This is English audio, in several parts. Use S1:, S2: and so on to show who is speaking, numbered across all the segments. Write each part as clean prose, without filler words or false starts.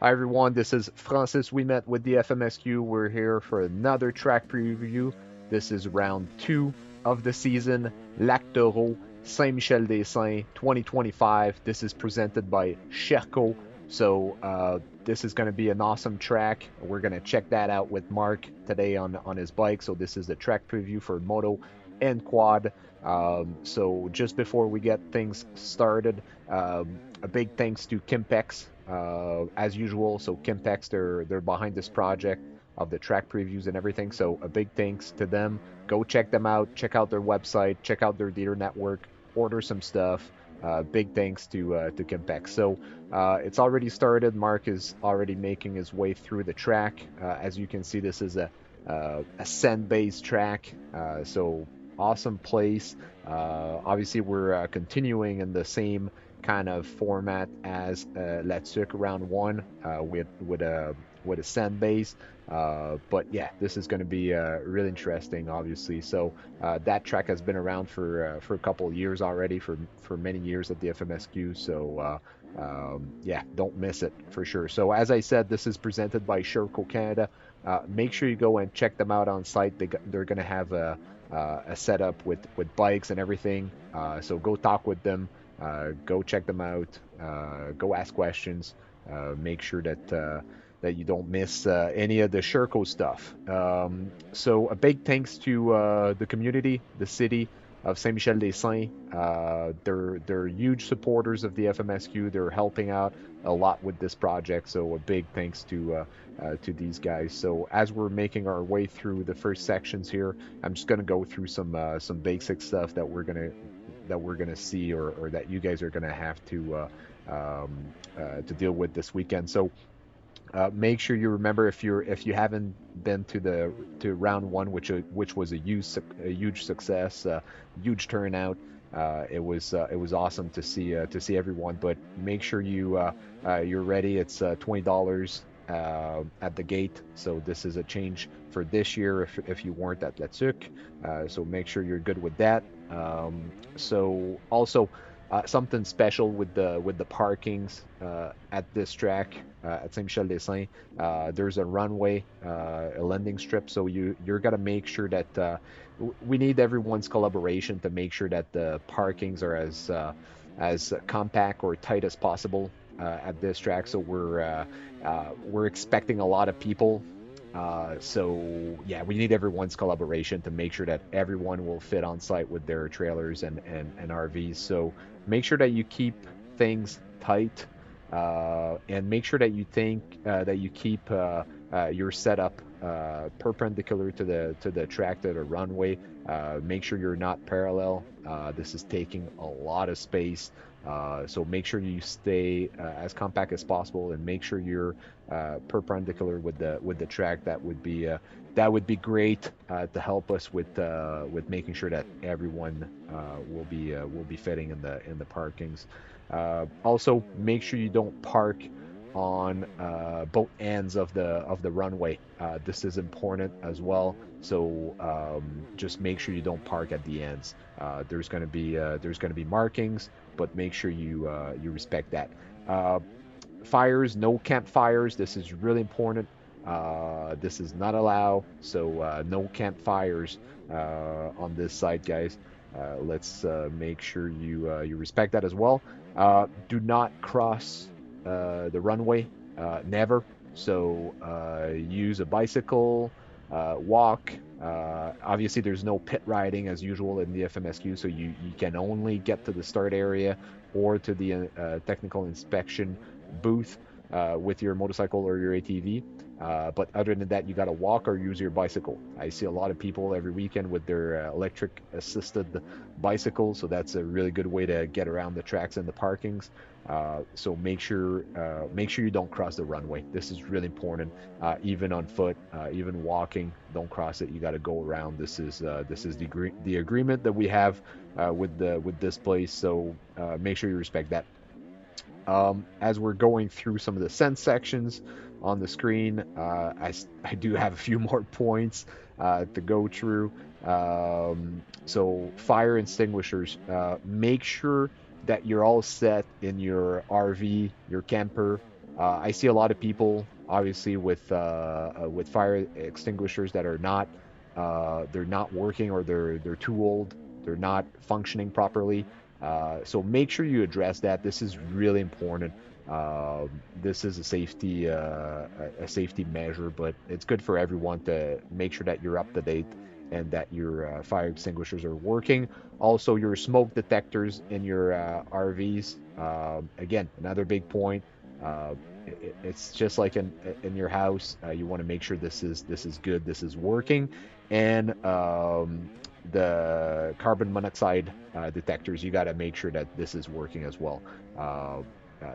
S1: Hi everyone, this is Francis. We met with the FMSQ. We're here for another track preview. This is round two of the season. Lac Taureau, Saint-Michel-Des-Saints 2025. This is presented by Sherco. This is going to be an awesome track. We're going to check that out with Mark today on his bike. So this is the track preview for Moto and Quad. So just before we get things started, a big thanks to KIMPEX as usual. So KIMPEX, they're behind this project of the track previews and everything. So a big thanks to them. Go check them out. Check out their website. Check out their dealer network. Order some stuff. Big thanks to KIMPEX. It's already started. Mark is already making his way through the track. As you can see, this is a sand-based track. Awesome place. Obviously, we're continuing in the same kind of format as Let's Cirque round one with a sand base. But yeah, this is going to be really interesting, obviously. That track has been around for a couple of years already, for many years at the FMSQ. Yeah, don't miss it for sure. So as I said, this is presented by Sherco Canada. Make sure you go and check them out on site. They're going to have a setup with bikes and everything. So go talk with them. Go check them out. Go ask questions. Make sure that you don't miss any of the Sherco stuff. So a big thanks to the community, the city of Saint-Michel-Des-Saints. They're huge supporters of the FMSQ. They're helping out a lot with this project. So a big thanks to these guys. So as we're making our way through the first sections here, I'm just gonna go through some basic stuff that we're gonna see or that you guys are gonna have to deal with this weekend. Make sure you remember if you haven't been to round one, which was a huge success, huge turnout. It was awesome to see everyone. But make sure you're ready. It's $20 at the gate. So this is a change for this year if you weren't at Let's Cirque. So make sure you're good with that. So also something special with the parkings at this track at Saint-Michel-Des-Saints. There's a runway, a landing strip, so you're gonna make sure that we need everyone's collaboration to make sure that the parkings are as compact or tight as possible at this track. So we're expecting a lot of people. So yeah, we need everyone's collaboration to make sure that everyone will fit on site with their trailers and RVs. So make sure that you keep things tight, and make sure that you keep your setup perpendicular to the track, to the runway. Make sure you're not parallel. This is taking a lot of space. So make sure you stay as compact as possible, and make sure you're perpendicular with the track. That would be great to help us with making sure that everyone will be fitting in the parkings. Also, make sure you don't park on both ends of the runway. This is important as well. So just make sure you don't park at the ends. There's gonna be markings, but make sure you respect that. Fires, no campfires. This is really important. This is not allowed. So no campfires on this side, guys. Let's make sure you respect that as well. Do not cross the runway, never. So use a bicycle, walk. Obviously, there's no pit riding as usual in the FMSQ, so you can only get to the start area or to the technical inspection booth with your motorcycle or your ATV. But other than that, you got to walk or use your bicycle. I see a lot of people every weekend with their electric assisted bicycles, so that's a really good way to get around the tracks and the parkings. So make sure you don't cross the runway. This is really important. Even on foot, even walking, don't cross it. You got to go around. This is the agreement that we have with this place. So make sure you respect that. As we're going through some of the sense sections on the screen, I do have a few more points to go through. So fire extinguishers, make sure that you're all set in your RV, your camper, I see a lot of people, obviously, with fire extinguishers that are not they're not working, or they're too old, they're not functioning properly. So make sure you address that. This is really important. This is a safety measure, but it's good for everyone to make sure that you're up to date and that your fire extinguishers are working. Also, your smoke detectors in your RVs. Again, another big point. Uh, it's just like in your house. You want to make sure this is good, this is working, and the carbon monoxide detectors. You got to make sure that this is working as well. Uh, uh,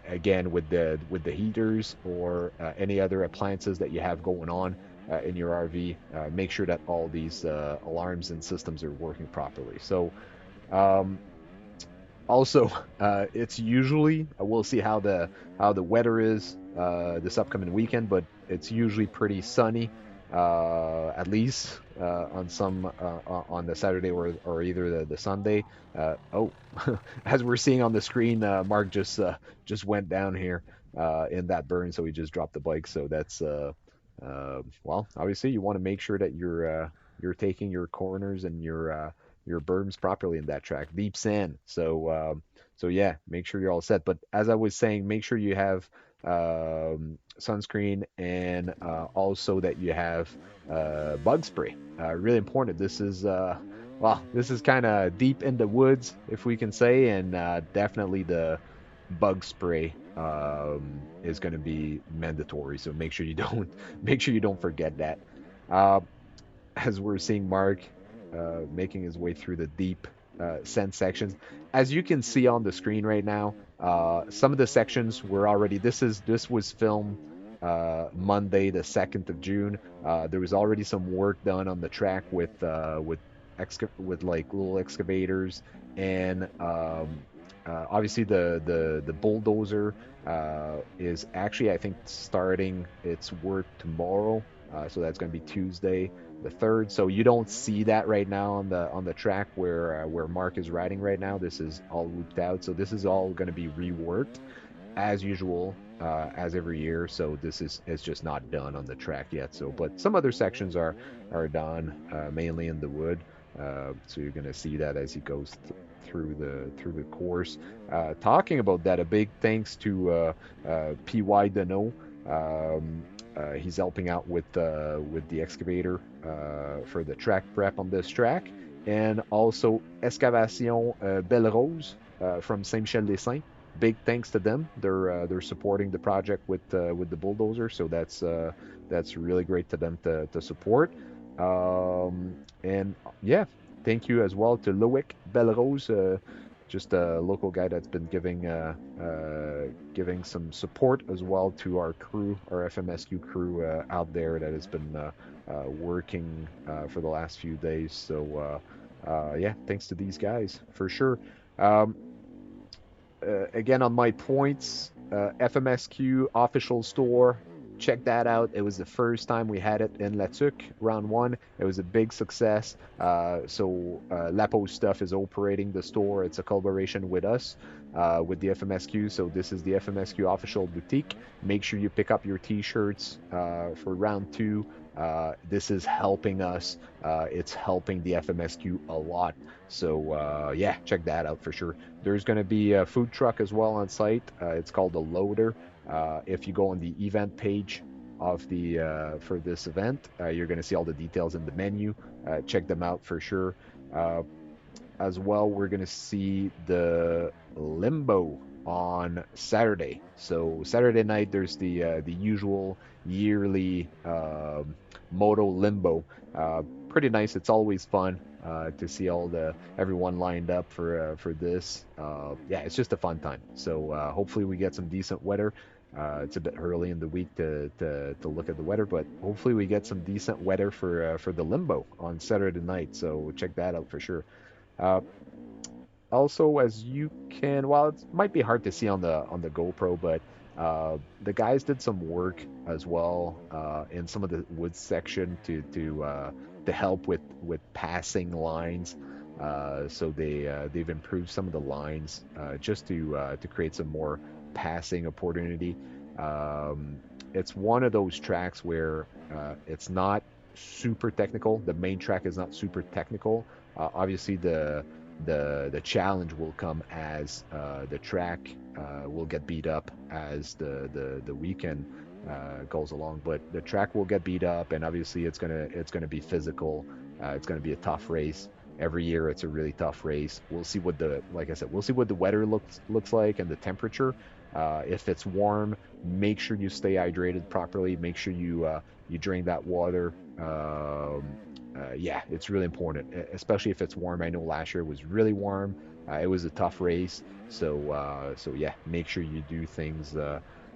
S1: Again, with the heaters or any other appliances that you have going on in your RV, make sure that all these alarms and systems are working properly. So um, also, it's usually we'll see how the weather is this upcoming weekend, but it's usually pretty sunny, at least on the Saturday or either the Sunday. Oh, as we're seeing on the screen, Mark just went down here in that burn, so he just dropped the bike. So that's well, obviously you want to make sure that you're taking your corners and your berms properly in that track. Deep sand. So yeah, make sure you're all set. But as I was saying, make sure you have sunscreen, and also that you have bug spray. Really important. This is kind of deep in the woods, if we can say, and definitely the bug spray is going to be mandatory. So make sure you don't make sure you don't forget that. Uh, as we're seeing Mark making his way through the deep sand sections. As you can see on the screen right now, some of the sections were already. This was filmed Monday, the 2nd of June. There was already some work done on the track with like little excavators, and obviously the bulldozer is actually, I think, starting its work tomorrow. So that's going to be Tuesday the 3rd. So you don't see that right now on the track where Mark is riding right now. This is all looped out. So this is all going to be reworked as usual, as every year. So this is it's just not done on the track yet. So, but some other sections are done, mainly in the wood. So you're going to see that as he goes through the course. Talking about that, a big thanks to PY Dano. He's helping out with the excavator for the track prep on this track, and also Excavation Belle Rose from Saint-Michel-Des-Saints. Big thanks to them. They're supporting the project with the bulldozer, so that's really great to them to support. And yeah, thank you as well to Loic Belrose, just a local guy that's been giving some support as well to our crew, our FMSQ crew out there that has been working for the last few days. So yeah, thanks to these guys for sure. Um, Again, on my points, FMSQ official store. Check that out. It was the first time we had it in Latuc, round one. It was a big success. So Lapo Stuff is operating the store. It's a collaboration with us, with the FMSQ. So this is the FMSQ official boutique. Make sure you pick up your T-shirts for round two. This is helping us. It's helping the FMSQ a lot. So yeah, check that out for sure. There's going to be a food truck as well on site. It's called the Loader. If you go on the event page of the for this event, you're going to see all the details in the menu. Check them out for sure. Uh, as well, we're going to see the Limbo on Saturday. So Saturday night, there's the usual yearly Moto Limbo. Pretty nice. It's always fun to see all the everyone lined up for this. Yeah, it's just a fun time. So hopefully we get some decent weather. It's a bit early in the week to look at the weather, but hopefully we get some decent weather for the Limbo on Saturday night. So check that out for sure. Uh, Also, as you can, well, it might be hard to see on the GoPro, but the guys did some work as well in some of the woods section to help with passing lines. So they've improved some of the lines just to create some more passing opportunity. Um, it's one of those tracks where it's not super technical. The main track is not super technical. Obviously, the challenge will come as the track will get beat up as the weekend goes along. But the track will get beat up, and obviously it's gonna be physical. It's gonna be a tough race. Every year it's a really tough race. We'll see what the like I said, we'll see what the weather looks like and the temperature. If it's warm, make sure you stay hydrated properly. Make sure you drink that water. Yeah, it's really important, especially if it's warm. I know last year was really warm. It was a tough race, so yeah, make sure you do things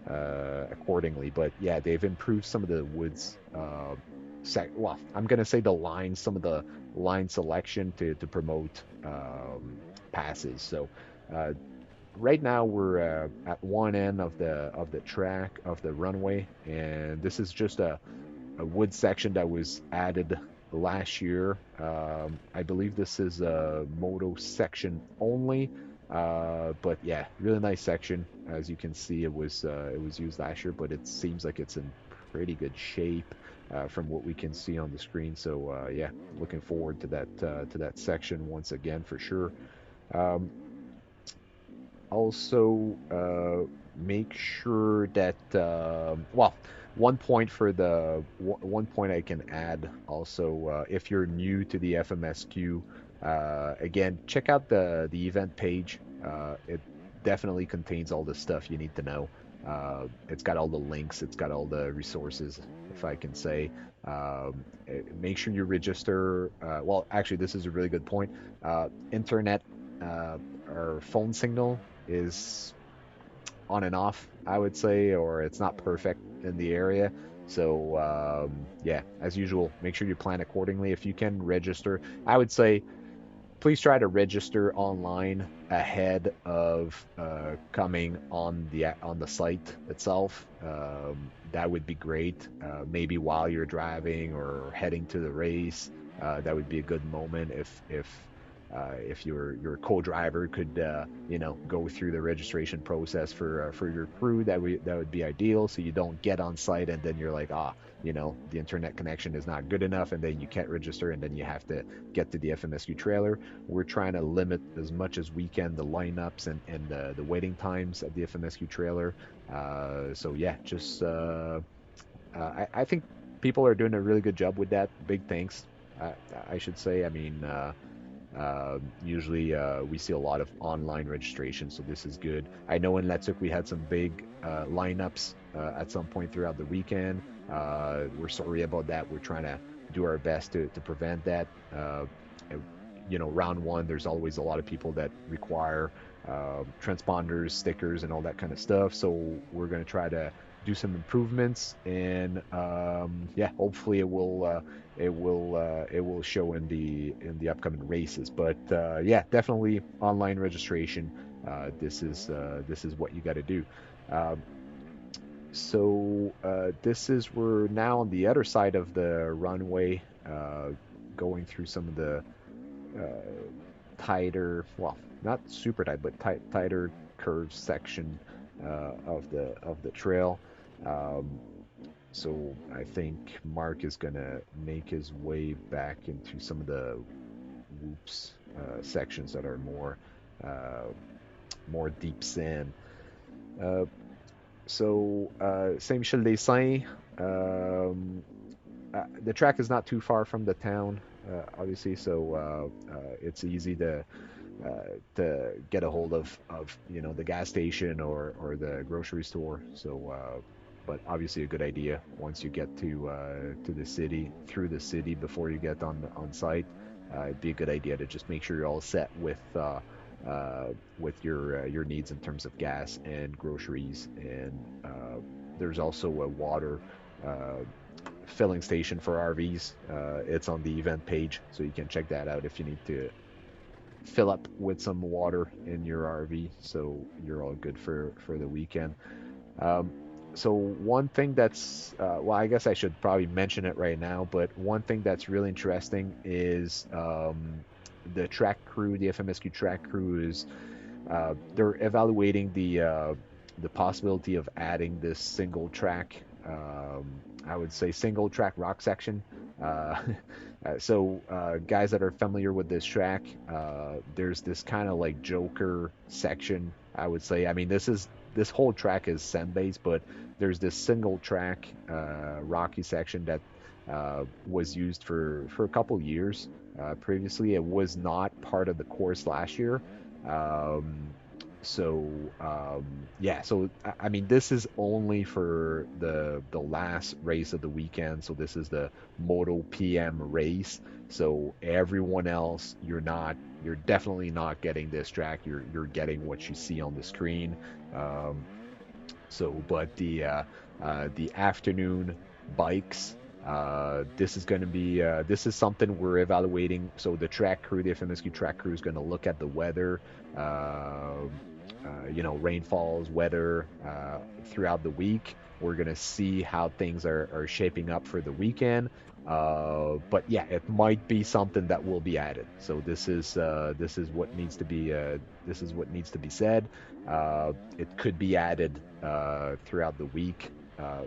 S1: accordingly. But yeah, they've improved some of the woods. Well, I'm gonna say the line, some of the line selection to promote passes. So uh, right now we're at one end of the track of the runway, and this is just a wood section that was added last year. I believe this is a moto section only, but yeah, really nice section. As you can see, it was used last year, but it seems like it's in pretty good shape from what we can see on the screen. So yeah, looking forward to that section once again for sure. Um, Also, make sure that well, one point for one point I can add also, if you're new to the FMSQ, again, check out the event page. It definitely contains all the stuff you need to know. It's got all the links, it's got all the resources, if I can say. Make sure you register. Well, actually, this is a really good point. Internet uh, or phone signal is on and off, I would say, or it's not perfect in the area. So yeah, as usual, make sure you plan accordingly. If you can register, I would say please try to register online ahead of coming on the site itself. That would be great. Maybe while you're driving or heading to the race, that would be a good moment if your co-driver could go through the registration process for your crew. That would be ideal. So you don't get on site and then you're like, the internet connection is not good enough, and then you can't register, and then you have to get to the FMSQ trailer. We're trying to limit as much as we can the lineups and the waiting times at the FMSQ trailer. So yeah, just I think people are doing a really good job with that. Big thanks, I, I should say. I mean, usually we see a lot of online registration, so this is good. I know in Letuk we had some big lineups at some point throughout the weekend. We're sorry about that. We're trying to do our best to prevent that. Round one, there's always a lot of people that require transponders, stickers, and all that kind of stuff. So we're going to try to do some improvements, and yeah, hopefully it will show in the upcoming races. But yeah, definitely online registration. This is what you got to do. Um, this is we're now on the other side of the runway, going through some of the tighter, well, not super tight, but tighter curved section of the trail. Um, so I think Mark is gonna make his way back into some of the whoops sections that are uh, more deep sand. Uh, Saint-Michel-Des-Saints, the track is not too far from the town, obviously, so it's easy to get a hold of the gas station or the grocery store. So, but obviously a good idea once you get to the city, through the city before you get on site. It'd be a good idea to just make sure you're all set with your needs in terms of gas and groceries. And there's also a water uh, filling station for RVs. It's on the event page, so you can check that out if you need to fill up with some water in your RV, so you're all good for the weekend. Um, so one thing that's well, I guess I should probably mention it right now, but one thing that's really interesting is the track crew, the FMSQ track crew is they're evaluating the possibility of adding this single track, I would say single track rock section. Uh, guys that are familiar with this track, there's this kind of like Joker section, I would say. I mean, this whole track is sand based, but there's this single track rocky section that was used for a couple years. Previously, it was not part of the course last year. Um, so yeah, so I mean, this is only for the last race of the weekend. So this is the Moto PM race. So everyone else, you're definitely not getting this track. You're getting what you see on the screen. Um, but the afternoon bikes, this is going to be this is something we're evaluating. So the track crew, the FMSQ track crew, is going to look at the weather, rainfalls, weather throughout the week. We're going to see how things are shaping up for the weekend. But yeah, it might be something that will be added. So this is what needs to be this is what needs to be said. It could be added throughout the week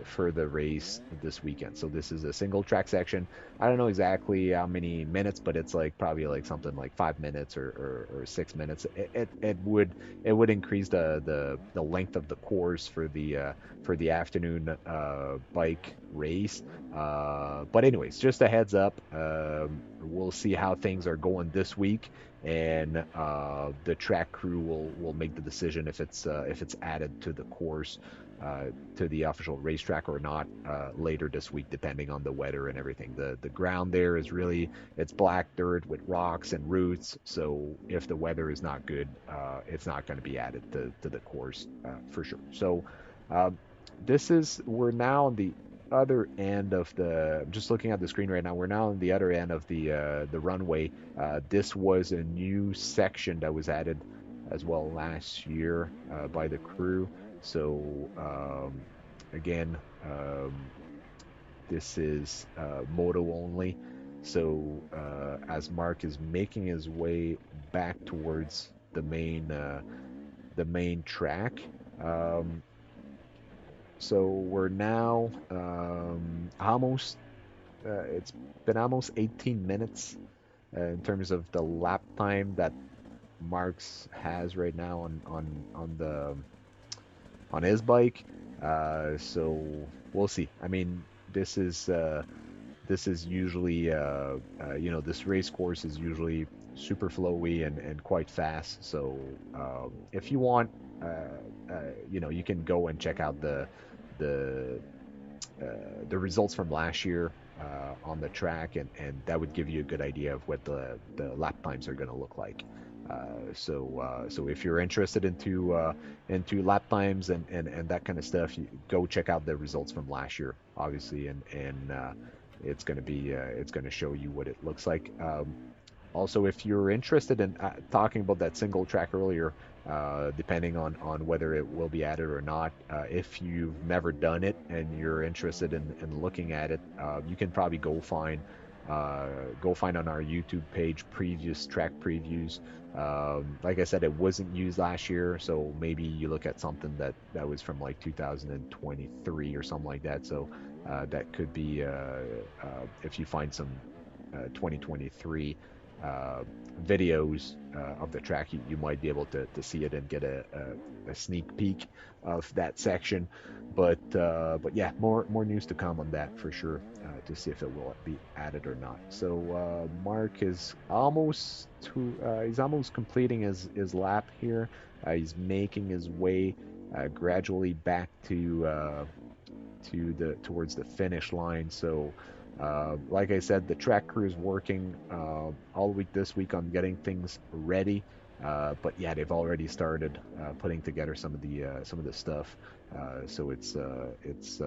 S1: for the race this weekend. So this is a single track section. I don't know exactly how many minutes, but it's like probably like something like 5 minutes or 6 minutes. It would increase the length of the course for the afternoon bike race. But anyways, just a heads up. We'll see how things are going this week, and the track crew will make the decision if it's added to the course, to the official racetrack or not later this week, depending on the weather and everything. The ground there is really, it's black dirt with rocks and roots. So if the weather is not good, it's not going to be added to the course for sure. So um, we're now on the other end of the. I'm just looking at the screen right now. We're now on the other end of the runway. This was a new section that was added as well last year by the crew. So again, this is moto only. So as Mark is making his way back towards the main track, um, so we're now almost. It's been almost 18 minutes in terms of the lap time that Marks has right now on his bike. So we'll see. I mean, this is usually this race course is usually super flowy and quite fast. So if you want, you can go and check out the the results from last year on the track, and that would give you a good idea of what the lap times are going to look like. So if you're interested into lap times and that kind of stuff, you go check out the results from last year, obviously, and it's gonna show you what it looks like. Also, if you're interested in talking about that single track earlier, depending on whether it will be added or not, if you've never done it and you're interested in looking at it, you can probably go find on our YouTube page previous track previews. Like I said, it wasn't used last year, so maybe you look at something that was from like 2023 or something like that. So that could be if you find some 2023 uh, videos of the track, you might be able to see it and get a sneak peek of that section. But yeah, more news to come on that for sure to see if it will be added or not. So Mark is he's almost completing his lap here. He's making his way gradually back towards the finish line. So like I said, the track crew is working all week this week on getting things ready. But yeah, they've already started putting together some of the stuff. So it's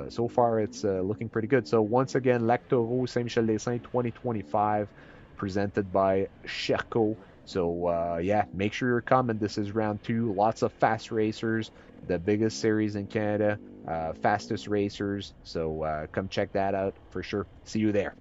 S1: so far it's looking pretty good. So once again, Lac Taureau, Saint-Michel-Des-Saints 2025, presented by Sherco. So yeah, make sure you're coming. This is round two. Lots of fast racers, the biggest series in Canada, fastest racers. So come check that out for sure. See you there.